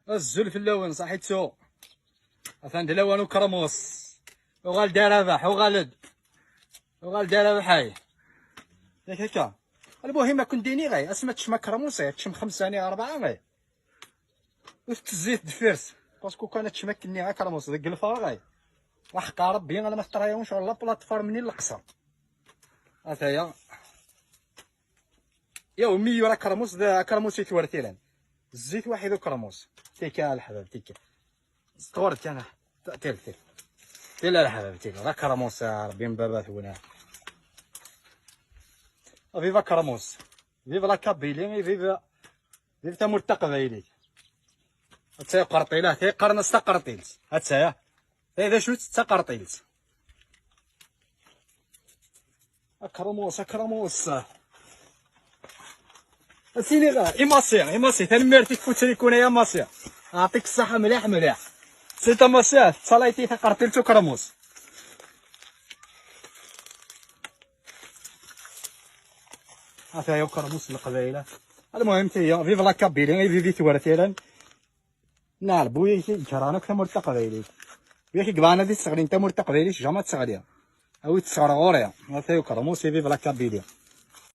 الزول في اللون صحيتو عند لوان وكرموس وغال دار ربح وغال دار بحاي ياك هكا. المهم كون ديني غاي اسما تشم كرموس تشم 5 ثاني 4 غاي وتزيت دفيرس باسكو كانت تشمكني غا كرموس ديك الفار غاي وحق ربي انا ما اخترايهمش ولا بلاتفورم منين القصر هاهي يومي راه كرموس كرموس يتورثيلان الزيت واحد وكرموس تيكا الحباب تيكا صورت انا تيل لا الحباب تيل راه كرموس ربي من بابا ثونا فيفا كرموس فيفا لا كابيلي فيفا تمر التقبايلي هاتايا قرطيله هي قرنص تا قرطيلت هاتايا هذا شو تا قرطيلت كرموس سيني غا إيماسي تنمرتي تفوتني كون يا ماسيا نعطيك الصحة مليح سيتا ماسيا صلايتي تقرطيلتو كرموس هاهي هو كرموس القبايله. المهم تي فيف لا كابيلي فيفي تورثيلان نال بويا كرانا كتمر التقبايلي وياك قبانا دي تسغلي نتا مر التقبايلي جامع تسغليها او تسغر غوريا هاهي هو كرموس فيف لا كابيلي.